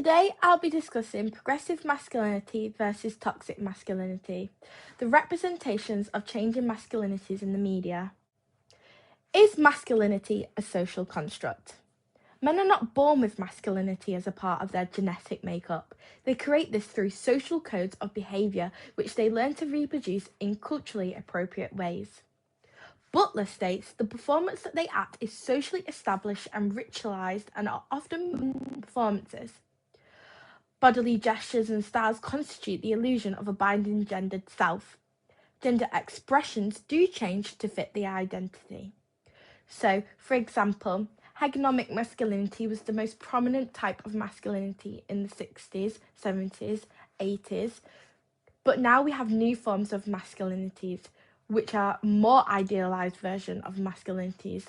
Today I'll be discussing progressive masculinity versus toxic masculinity, the representations of changing masculinities in the media. Is masculinity a social construct? Men are not born with masculinity as a part of their genetic makeup. They create this through social codes of behaviour which they learn to reproduce in culturally appropriate ways. Butler states the performance that they act is socially established and ritualised and are often performances. Bodily gestures and styles constitute the illusion of a binding gendered self. Gender expressions do change to fit the identity. So, for example, hegemonic masculinity was the most prominent type of masculinity in the 60s, 70s, 80s, but now we have new forms of masculinities, which are more idealised version of masculinities,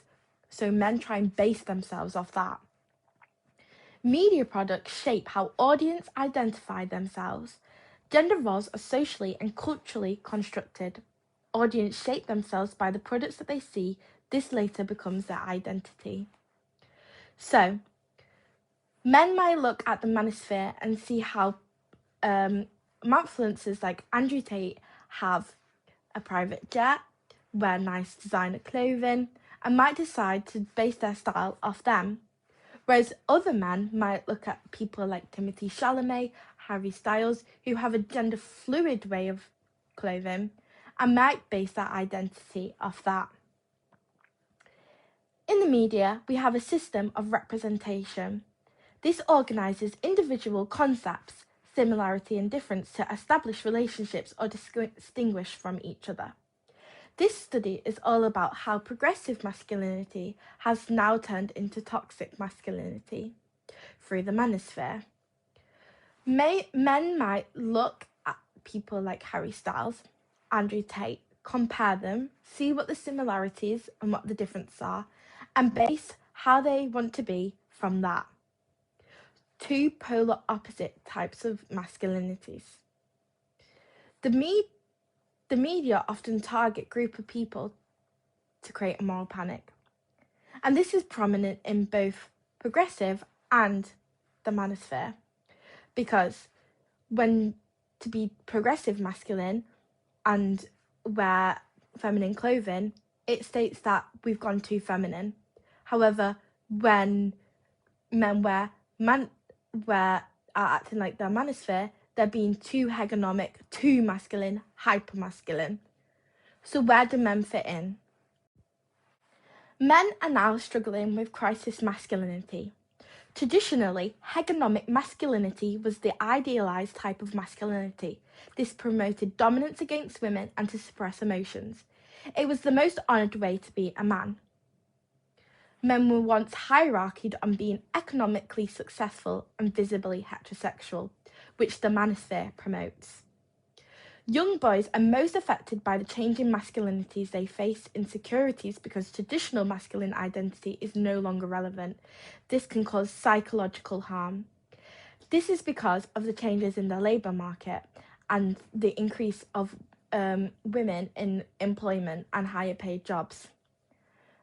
so men try and base themselves off that. Media products shape how audience identify themselves. Gender roles are socially and culturally constructed. Audience shape themselves by the products that they see. This later becomes their identity. So, men might look at the manosphere and see how influencers like Andrew Tate have a private jet, wear nice designer clothing, and might decide to base their style off them. Whereas other men might look at people like Timothy Chalamet, Harry Styles, who have a gender-fluid way of clothing, and might base their identity off that. In the media, we have a system of representation. This organises individual concepts, similarity and difference to establish relationships or distinguish from each other. This study is all about how progressive masculinity has now turned into toxic masculinity through the manosphere. Men might look at people like Harry Styles, Andrew Tate, compare them, see what the similarities and what the differences are, and base how they want to be from that. Two polar opposite types of masculinities. The media often target group of people to create a moral panic. And this is prominent in both progressive and the manosphere. Because when to be progressive masculine and wear feminine clothing, it states that we've gone too feminine. However, when men are acting like their manosphere, they're being too hegemonic, too masculine, hyper-masculine. So where do men fit in? Men are now struggling with crisis masculinity. Traditionally, hegemonic masculinity was the idealised type of masculinity. This promoted dominance against women and to suppress emotions. It was the most honoured way to be a man. Men were once hierarchied on being economically successful and visibly heterosexual, which the manosphere promotes. Young boys are most affected by the changing masculinities. They face insecurities because traditional masculine identity is no longer relevant. This can cause psychological harm. This is because of the changes in the labour market and the increase of women in employment and higher paid jobs.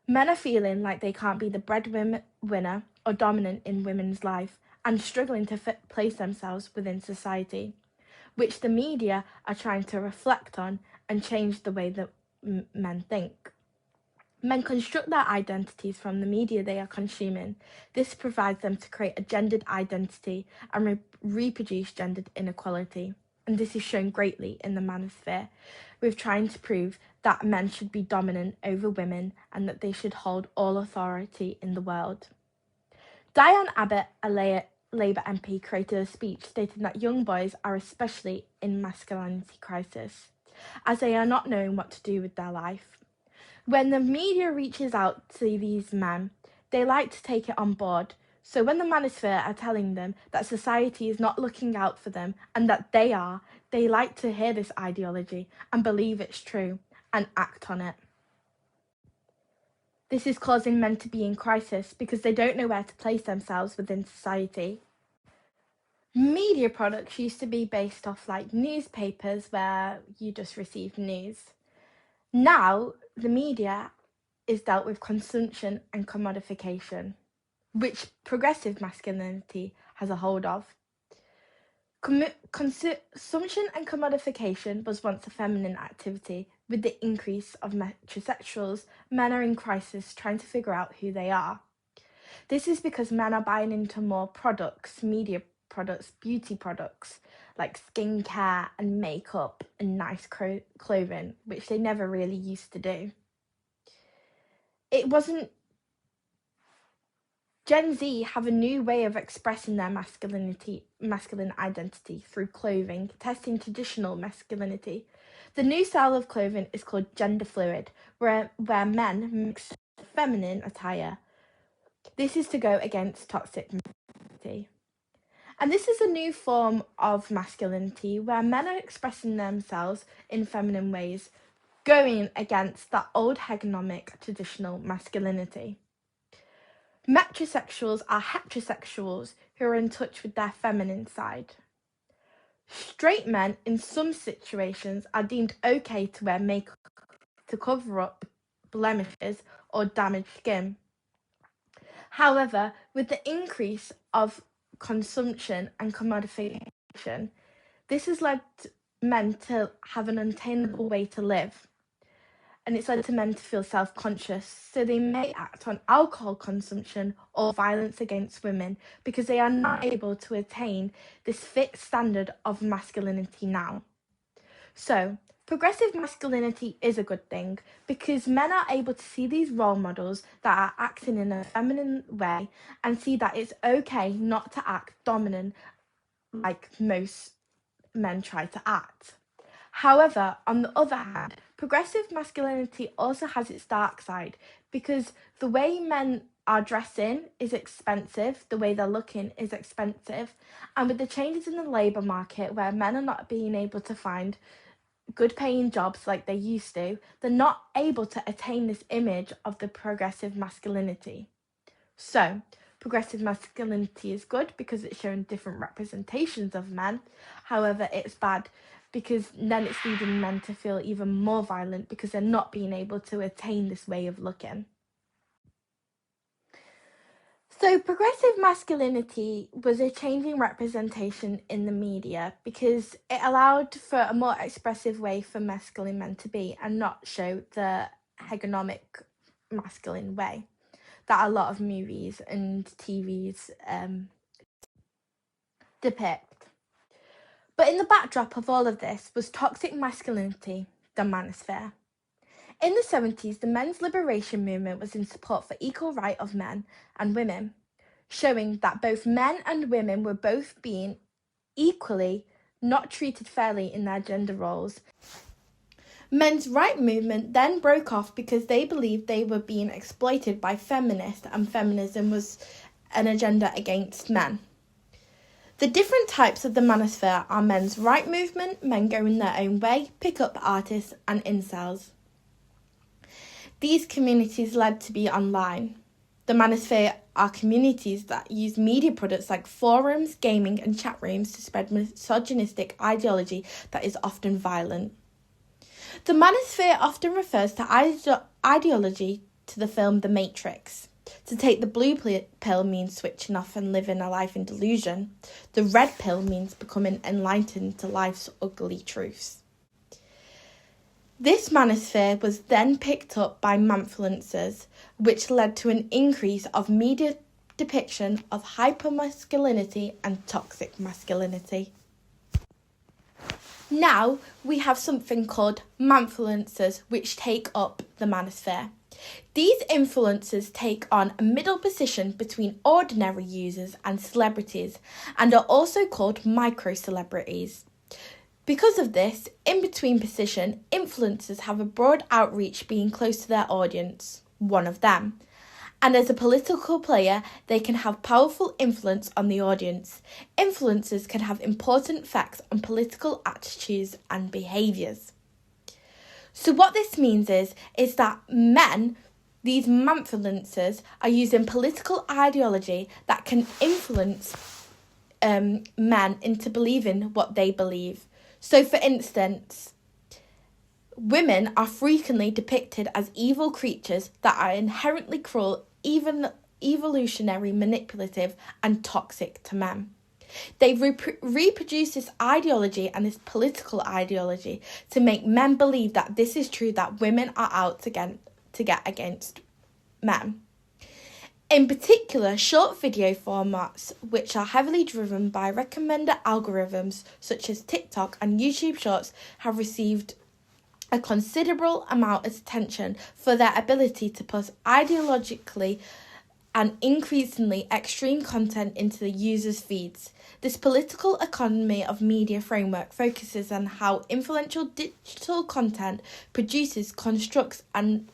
Men are feeling like they can't be the breadwinner or dominant in women's life and struggling to place themselves within society, which the media are trying to reflect on and change the way that men think. Men construct their identities from the media they are consuming. This provides them to create a gendered identity and reproduce gendered inequality. And this is shown greatly in the manosphere, with trying to prove that men should be dominant over women and that they should hold all authority in the world. Diane Abbott, a Labour MP, created a speech stating that young boys are especially in masculinity crisis, as they are not knowing what to do with their life. When the media reaches out to these men, they like to take it on board. So when the manosphere are telling them that society is not looking out for them and that they like to hear this ideology and believe it's true and act on it. This is causing men to be in crisis because they don't know where to place themselves within society. Media products used to be based off like newspapers where you just received news. Now the media is dealt with consumption and commodification, which progressive masculinity has a hold of. Consumption and commodification was once a feminine activity. With the increase of metrosexuals, men are in crisis trying to figure out who they are. This is because men are buying into more products, media products, beauty products, like skincare and makeup and nice clothing, which they never really used to do. Gen Z have a new way of expressing their masculine identity through clothing, testing traditional masculinity. The new style of clothing is called gender fluid, where men mix feminine attire. This is to go against toxic masculinity. And this is a new form of masculinity where men are expressing themselves in feminine ways, going against that old hegemonic traditional masculinity. Metrosexuals are heterosexuals who are in touch with their feminine side. Straight men, in some situations, are deemed okay to wear makeup to cover up blemishes or damaged skin. However, with the increase of consumption and commodification, this has led men to have an unattainable way to live. And it's led to men to feel self-conscious, so they may act on alcohol consumption or violence against women because they are not able to attain this fixed standard of masculinity now. So, progressive masculinity is a good thing because men are able to see these role models that are acting in a feminine way and see that it's okay not to act dominant like most men try to act. However, on the other hand, progressive masculinity also has its dark side because the way men are dressing is expensive, the way they're looking is expensive, and with the changes in the labour market where men are not being able to find good paying jobs like they used to, they're not able to attain this image of the progressive masculinity. So, progressive masculinity is good because it's showing different representations of men. However, it's bad because then it's leading men to feel even more violent because they're not being able to attain this way of looking. So progressive masculinity was a changing representation in the media because it allowed for a more expressive way for masculine men to be and not show the hegemonic masculine way that a lot of movies and TVs depict. But in the backdrop of all of this was toxic masculinity, the manosphere. In the 70s, the men's liberation movement was in support for equal right of men and women, showing that both men and women were both being equally not treated fairly in their gender roles. Men's right movement then broke off because they believed they were being exploited by feminists and feminism was an agenda against men. The different types of the manosphere are men's right movement, men going their own way, pickup artists and incels. These communities led to be online. The manosphere are communities that use media products like forums, gaming and chat rooms to spread misogynistic ideology that is often violent. The manosphere often refers to ideology to the film The Matrix. To take the blue pill means switching off and living a life in delusion. The red pill means becoming enlightened to life's ugly truths. This manosphere was then picked up by manfluencers, which led to an increase of media depiction of hypermasculinity and toxic masculinity. Now we have something called manfluencers, which take up the manosphere. These influencers take on a middle position between ordinary users and celebrities and are also called micro-celebrities. Because of this in-between position, influencers have a broad outreach being close to their audience, one of them. And as a political player, they can have powerful influence on the audience. Influencers can have important effects on political attitudes and behaviours. So what this means is that men, these manfluencers, are using political ideology that can influence men into believing what they believe. So for instance, women are frequently depicted as evil creatures that are inherently cruel, even evolutionary, manipulative and toxic to men. They reproduce this ideology and this political ideology to make men believe that this is true, that women are out to get against men. In particular, short video formats, which are heavily driven by recommender algorithms such as TikTok and YouTube Shorts, have received a considerable amount of attention for their ability to put ideologically and increasingly extreme content into the users' feeds. This political economy of media framework focuses on how influential digital content produces constructs and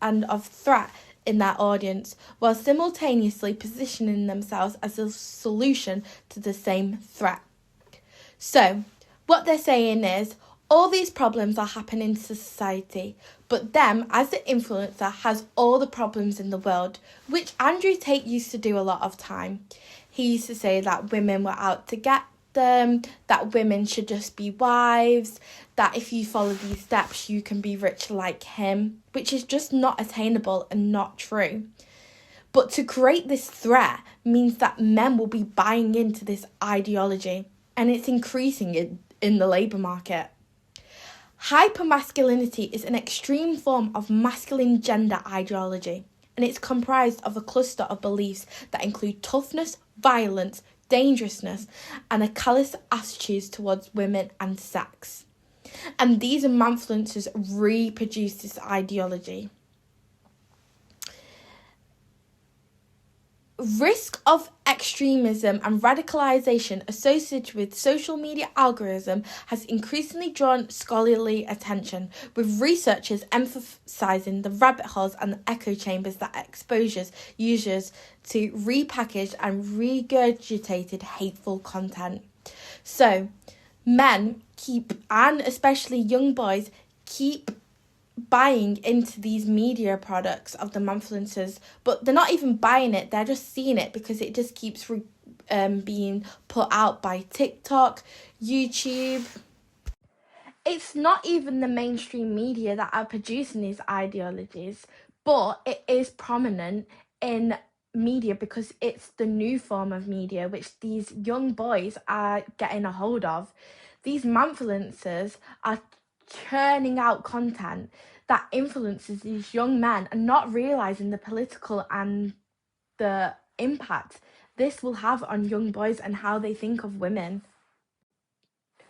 of threat in their audience, while simultaneously positioning themselves as a solution to the same threat. So, what they're saying is, all these problems are happening to society, but them, as the influencer, has all the problems in the world, which Andrew Tate used to do a lot of time. He used to say that women were out to get them, that women should just be wives, that if you follow these steps, you can be rich like him, which is just not attainable and not true. But to create this threat means that men will be buying into this ideology, and it's increasing in the labour market. Hypermasculinity is an extreme form of masculine gender ideology, and it's comprised of a cluster of beliefs that include toughness, violence, dangerousness, and a callous attitude towards women and sex. And these influencers reproduce this ideology. Risk of extremism and radicalization associated with social media algorithm has increasingly drawn scholarly attention, with researchers emphasizing the rabbit holes and the echo chambers that exposes users to repackaged and regurgitated hateful content. So, men and especially young boys, keep buying into these media products of the influencers, but they're not even buying it, they're just seeing it because it just keeps being put out by TikTok, YouTube. It's not even the mainstream media that are producing these ideologies, but it is prominent in media because it's the new form of media which these young boys are getting a hold of. These influencers are churning out content that influences these young men and not realising the political and the impact this will have on young boys and how they think of women.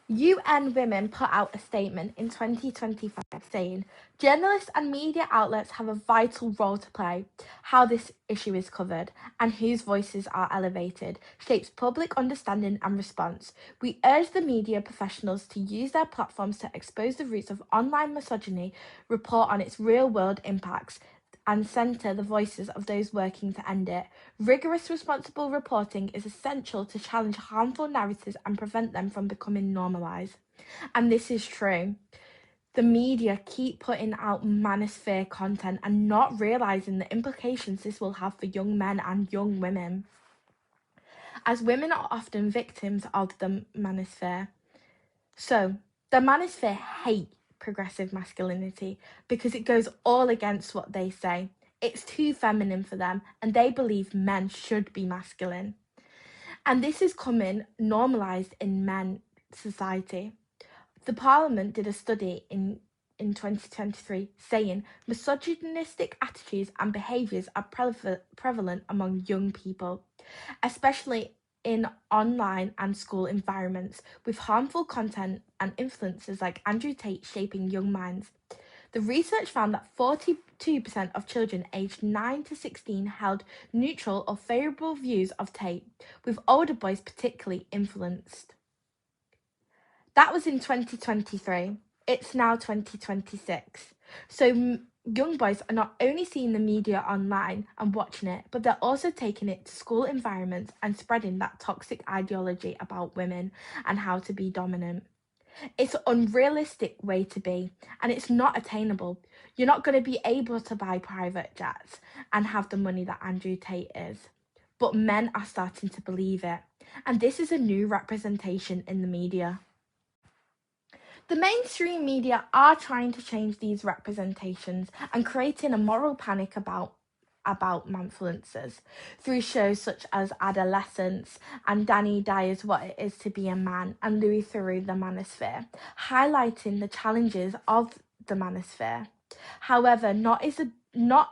UN Women put out a statement in 2025 saying, journalists and media outlets have a vital role to play. How this issue is covered and whose voices are elevated shapes public understanding and response. We urge the media professionals to use their platforms to expose the roots of online misogyny, report on its real-world impacts, and centre the voices of those working to end it. Rigorous, responsible reporting is essential to challenge harmful narratives and prevent them from becoming normalised. And this is true. The media keep putting out manosphere content and not realising the implications this will have for young men and young women, as women are often victims of the manosphere. So, the manosphere hate progressive masculinity because it goes all against what they say. It's too feminine for them and they believe men should be masculine. And this is coming normalised in men society. The Parliament did a study in 2023 saying misogynistic attitudes and behaviours are prevalent among young people, especially in online and school environments, with harmful content and influences like Andrew Tate shaping young minds. The research found that 42% of children aged 9 to 16 held neutral or favourable views of Tate, with older boys particularly influenced. That was in 2023. It's now 2026. So young boys are not only seeing the media online and watching it, but they're also taking it to school environments and spreading that toxic ideology about women and how to be dominant. It's an unrealistic way to be, and it's not attainable. You're not going to be able to buy private jets and have the money that Andrew Tate is. But men are starting to believe it, and this is a new representation in the media. The mainstream media are trying to change these representations and creating a moral panic about about influencers through shows such as Adolescence and Danny Dyer's What It Is to Be a Man and Louis Theroux The Manosphere, highlighting the challenges of the manosphere. However, not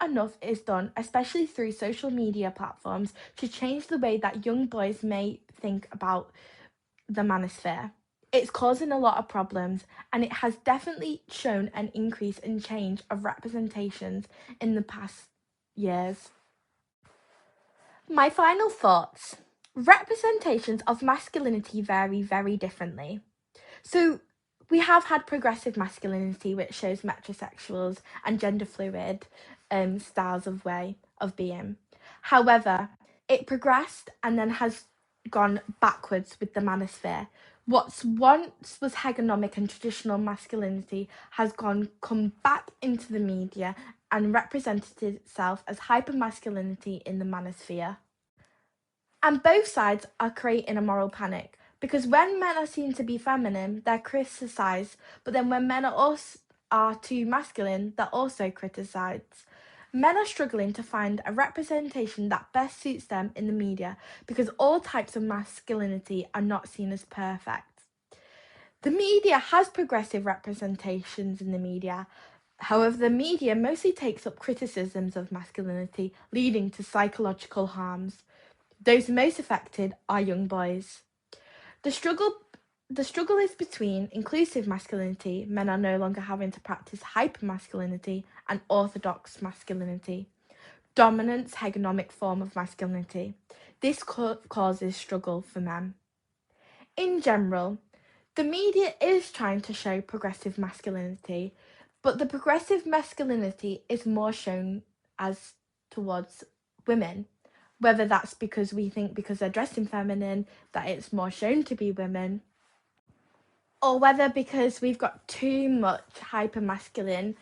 enough is done, especially through social media platforms, to change the way that young boys may think about the manosphere. It's causing a lot of problems, and it has definitely shown an increase in change of representations in the past years. My final thoughts. Representations of masculinity vary very differently. So we have had progressive masculinity, which shows metrosexuals and gender fluid styles of way of being. However, it progressed and then has gone backwards with the manosphere. What once was hegemonic and traditional masculinity has come back into the media and represented itself as hypermasculinity in the manosphere. And both sides are creating a moral panic, because when men are seen to be feminine, they're criticised, but then when men are too masculine, they're also criticised. Men are struggling to find a representation that best suits them in the media because all types of masculinity are not seen as perfect. The media has progressive representations in the media. However, the media mostly takes up criticisms of masculinity, leading to psychological harms. Those most affected are young boys. The struggle is between inclusive masculinity, men are no longer having to practice hypermasculinity, and orthodox masculinity, dominance hegemonic form of masculinity. This causes struggle for men. In general, the media is trying to show progressive masculinity, but the progressive masculinity is more shown as towards women. Whether that's because we think because they're dressing feminine that it's more shown to be women, or whether because we've got too much hyper-masculine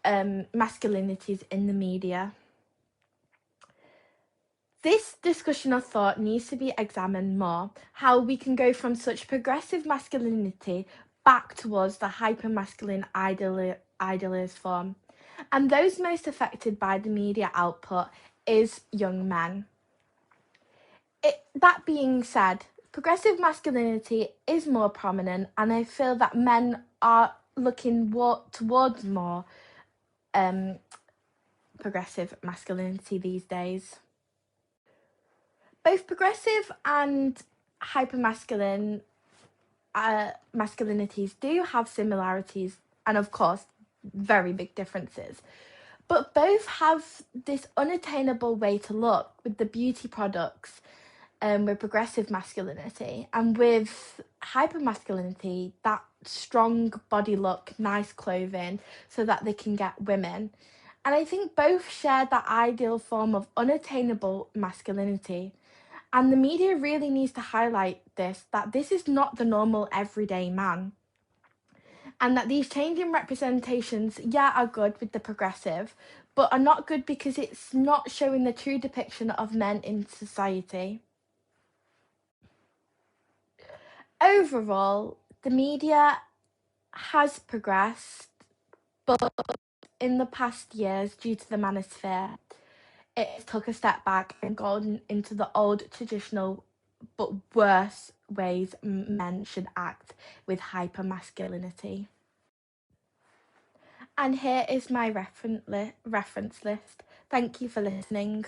masculinities in the media. This discussion of thought needs to be examined more, how we can go from such progressive masculinity back towards the hyper-masculine idealist form. And those most affected by the media output is young men. That being said, progressive masculinity is more prominent, and I feel that men are looking towards more progressive masculinity these days. Both progressive and hypermasculine masculinities do have similarities and, of course, very big differences. But both have this unattainable way to look with the beauty products, with progressive masculinity, and with hypermasculinity, that strong body look, nice clothing, so that they can get women. And I think both share that ideal form of unattainable masculinity. And the media really needs to highlight this, that this is not the normal everyday man. And that these changing representations, are good with the progressive, but are not good because it's not showing the true depiction of men in society. Overall, the media has progressed, but in the past years, due to the manosphere, it took a step back and gone into the old traditional but worse ways men should act with hypermasculinity. And here is my reference list. Thank you for listening.